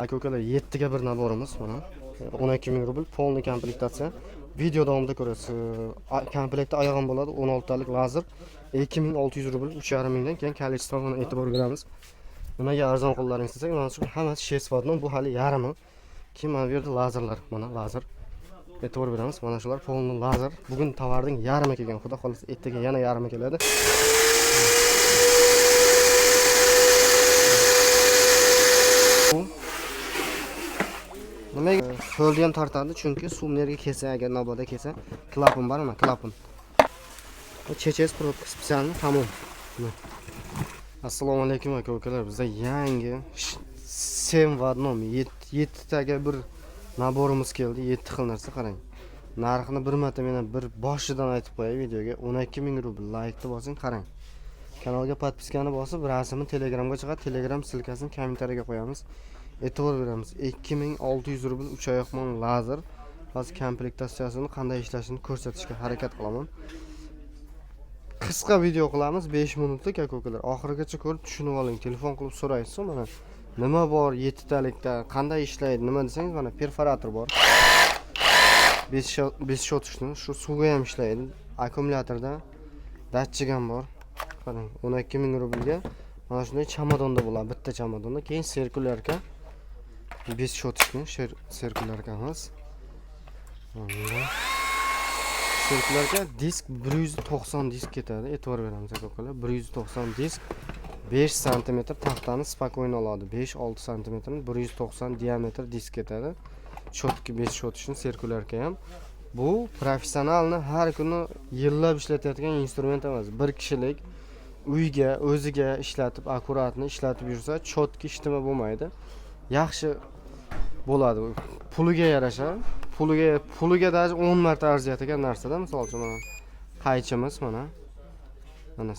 Aka ukalar 7 ga bir naborimiz mana. 12 ming rubl polniy komplektatsiya. Video davomida ko'rasiz. Komplektda oyog'im bo'ladi 16 talik lazer 2600 rubl 3,5 mingdan keyin kolичествоga e'tibor beramiz. Nimaga arzon qo'llaringiz desak, mana shu hammasi 6 vatdan, bu hali yarimi. Keyin mana bu yerda lazerlar, mana lazer. E'tibor beramiz. Mana shular polniy lazer. Bugun tovarning yarimi kelgan. Xudo xolasa ertaga yana yarimi keladi. Nimaga qo'lni ham tortadi? Chunki suv nerga kelsa, agar naboda kelsa, klapon bor, mana klapon. ЧЧС пробка специально tamom. Assalomu alaykum aka ukalar. Bizda yangi 7 в одном 7 taga bir naborimiz keldi. 7 xil narsa qarang. Narxini bir marta mena bir boshidan aytib qo'yay videoga. 12 ming rubl. Like bosing, qarang. Kanalga podpiskani bosib, rasmini Telegramga chiqadi. Telegram silkasini kommentariyaga qo'yamiz. E'tibor beramiz. 2600 rubl 3 oyoqman lazer. Hozir komplektatsiyasini qanday ishlashini ko'rsatishga harakat qilaman. Qisqa video qilamiz, 5 minutlik aka ukalar. Oxirigacha ko'rib tushunib oling. Telefon qilib so'raysiz, mana nima bor 7 talikda, qanday ishlaydi, nima desangiz, mana perforator bor. 5 shotishni, shu suvga ham ishlaydi. Akkumulyatorda datchik ham bor. Qarang, 12 ming rublga mana shunday chamadonda bo'ladi, bitta chamadonda. Keyin sirkulyarka 5 shotishni, sirkulyarkamiz. Sirkulyarka disk 190 disk ketadi. E'tibor beramiz aka ukalar. 190 disk 5 sm taxtani spokойно oladi. 5-6 sm 190 diametr disk ketadi. Chotki 5 shotishni sirkulyarka ham. Bu professionalni har kuni yillab ishlatadigan instrument emas. Bir kishilik uyga, o'ziga ishlatib, akkuratni ishlatib yursa, chotki ishtima bo'lmaydi. Yaxshi bo'ladi. Puliga yarasha, puliga даже 10 marta arziyadigan narsada, misol uchun mana qaychimiz mana. Mana.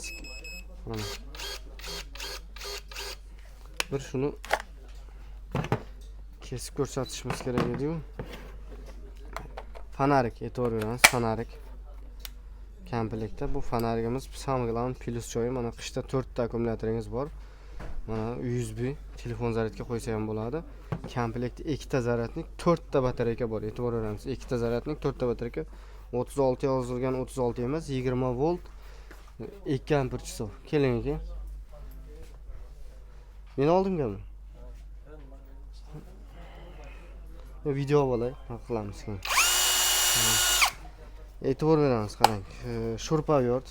Bir shuni kesib ko'rsatishimiz kerak edi-ku. Fanarik, e'tibor beramiz, fanarik. Komplektda bu fanarigimiz Samglan plus joyi, mana qishda 4 ta akkumulyatoringiz bor. Mana USB telefon zaryadga qo'ysa ham bo'ladi. Komplektda 2 ta zaryadlik, 4 ta batareyka bor. E'tibor beramiz. 2 ta zaryadlik, 4 ta batareyka. 36 yozilgan 36 emas, 20 volt 2 ampere часов. Keling aka. Men oldimgami? Video bo'lay, qilamiz keyin. E'tibor beramiz, qarang. Shurpayot.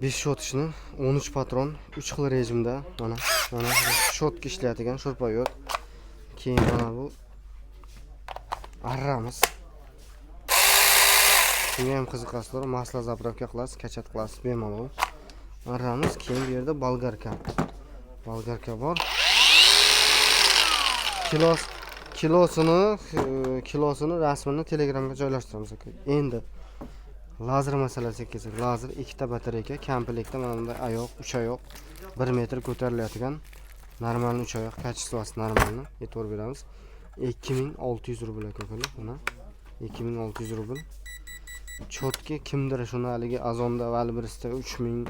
5 shotishni 13 patron 3 xil rejimda mana shotga ishlaydigan shurpayot. Keyin mana bu arramiz. Shunga ham qiziqasizlar, masla zapravka qilasiz, kachat qilasiz bemalol. Arramiz, keyin bu yerda bolgarka. Bolgarka bor. Kilosini rasmini Telegramga joylashtiramiz aka. Endi lazer masalasiga kelsak, lazer 2 ta batareyka, komplektda mana bunday oyoq, 3 oyoq, 1 metr ko'tariladigan normal 3 oyoq, kачествоsi normalni e'tibor beramiz. 2600 rubl aka ukalar, mana 2600 rubl. Chotki kimdir shuni haligi azonda vali birisida 3000,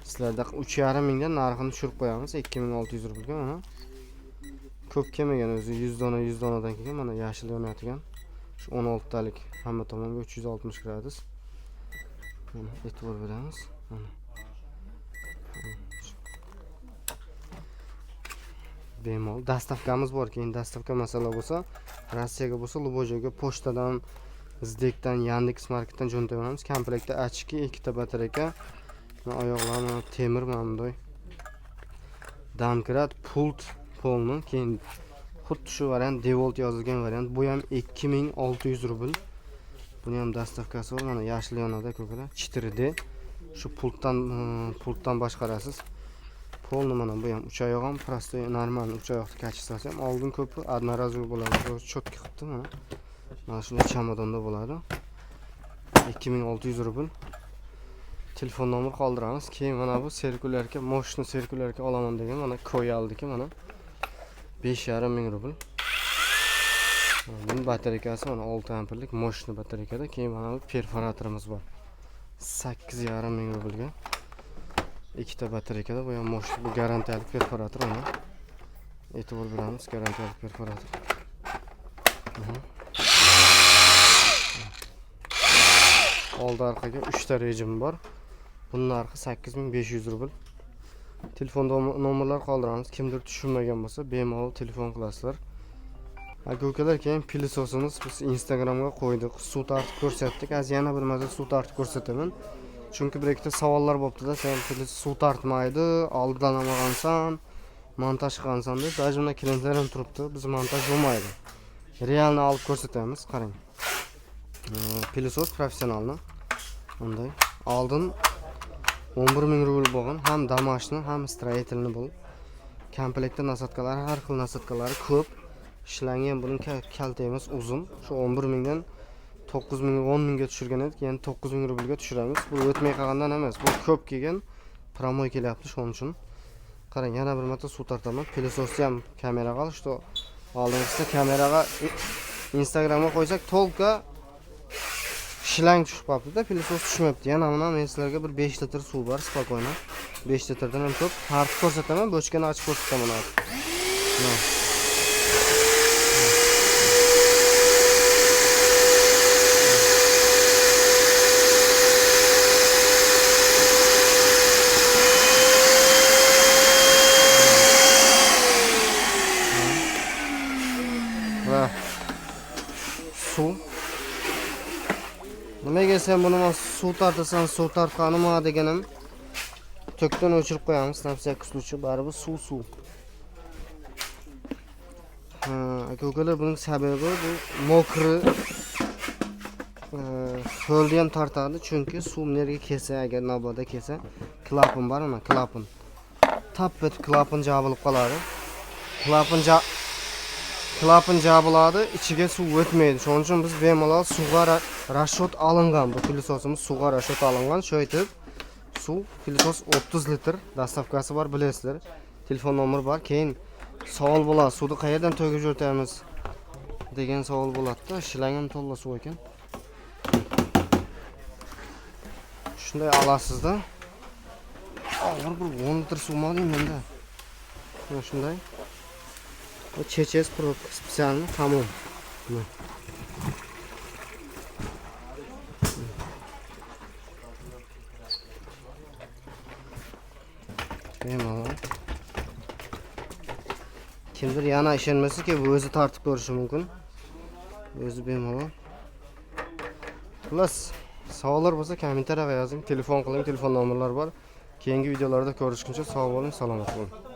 sizlarda 3,5 mingdan narxini tushirib qo'yamiz 2600 rublga mana. Ko'p kelmagan o'zi 100 donadan kelgan, mana yashil yonadigan. Shu 16 talik hamma tomonga 360 gradus. Mana e'tibor beramiz. Mana. Bemalol dastavkamiz bor. Keyin dastavka masala bo'lsa, Rossiyaga bo'lsa, Lubojoga pochtadan, Zdekdan, Yandex.Marketdan jo'nataveramiz. Komplektda ochki, 2 ta batareyka, oyoqlarni temir mana bunday. Damkrat, pult polni, keyin xuddi shu variant devolt yozilgan variant. Bu ham 2600 rubl. Buni ham dastavkasi bor. Mana yashil yonadi ko'klar. 4D. Shu pultdan boshqarasiz. Polni mana bu ham 3 oyoq ham prostoy normal 3 oyoqni kачествоsi ham oldin ko'pi одноразовый bo'ladi. Chotki qilibdi mana. Mana shunday chamadonda bo'ladi. 2600 rubl. Telefon nomer qoldiramiz. Keyin mana bu sirkulyarka, moshni sirkulyarka olaman degan mana ko'yaldiki mana 5,5 ming rubl. Buning batareykasi mana 6 amperlik moshni batareykada. Keyin mana bu perforatorimiz bor. 8,5 ming rublga. 2 ta batareykada, bu ham moshni, bu garantiyalik perforator mana. e'tibor beramiz. Garantiyalik perforator. Oldi arqaga 3 ta rejim bor. Bunun narxi 8500 rubl. Telefon nomerlar qoldiramiz. Kimdir tushunmagan bo'lsa, bemalol telefon qilasizlar. Aka-ukalar, keyin pilososimiz biz Instagramga qo'ydik. Suv tortib ko'rsatdik. Az yana bir marta suv tortib ko'rsataman. Chunki bir ikkita savollar bo'pti-da, sen pilos suv tortmaydi, oldidan olgansan, montaj qilgansan deb. Ba'zida klientlar ham turibdi. Biz montaj bo'lmaydi. Realni olib ko'rsatamiz, qarang. Pilosos professionalni. Bunday. Oldin 11000 rubl bo'lgan, ham damashni, ham stроительni bu. Komplektda nasatkalar, har xil nasatkalari ko'p. Ishlangan buning kalta emas, uzun. Shu 11000 dan 9000 10000 ga tushirgan edik, yana 9000 rublga tushiramiz. Bu o'tmay qolgandan emas, bu ko'p kelgan, promoy kelyapti, shuning uchun. Qarang, yana bir marta suv tortaman. Pilososni ham kameraga ol, shu oldingizda kameraga Instagramga qo'ysak, to'lqa shlang tushib qolibdi-da, pilosos tushmayapti. Yana mana men sizlarga bir 5 litr suv bor, spokойно. 5 litrdan ham ko'p. Tartib ko'rsataman, bochkani ochib ko'rsataman hozir. Va suv. Nimaga sen buni suv tortasan, suv tortganimi deganim. Tokdan o'chirib qo'yamiz, napsiya kuchli, baribir suv. Aka-ukalar, buning sababi bu mokri qo'lda ham tortadi, chunki suv nerga kelsa, agar navbatda kelsa, klapan bor, mana klapan. Tappet klapan jabılib qoladi. Klapan jabıladi, ichiga suv o'tmaydi. Shuning uchun biz bemalol suvga rashot olingan. Bu pilososimiz suvga rashot olingan. Shu aytib, suv pilosos 30 litr dastavkasi bor, bilasizlar. Telefon nomeri bor. Keyin savol bo'ladi, suvni qayerdan to'kib o'tamiz degan savol bo'ladi-da. Shilangim to'la suv ekan. Shunday olasizda. Og'ir bir 10 litr suv oling menda. Mana shunday. Bu cheches probka специально tamom. Bemalol. Kimdir yana ishonmasa-ki, bu o'zi tortib ko'rishi mumkin. O'zi bemalol. Xullas, savollar bo'lsa kommentariyaga yozing, telefon qiling, telefon nomerlari bor. Keyingi videolarda ko'rishguncha sog' bo'ling, salomat bo'ling.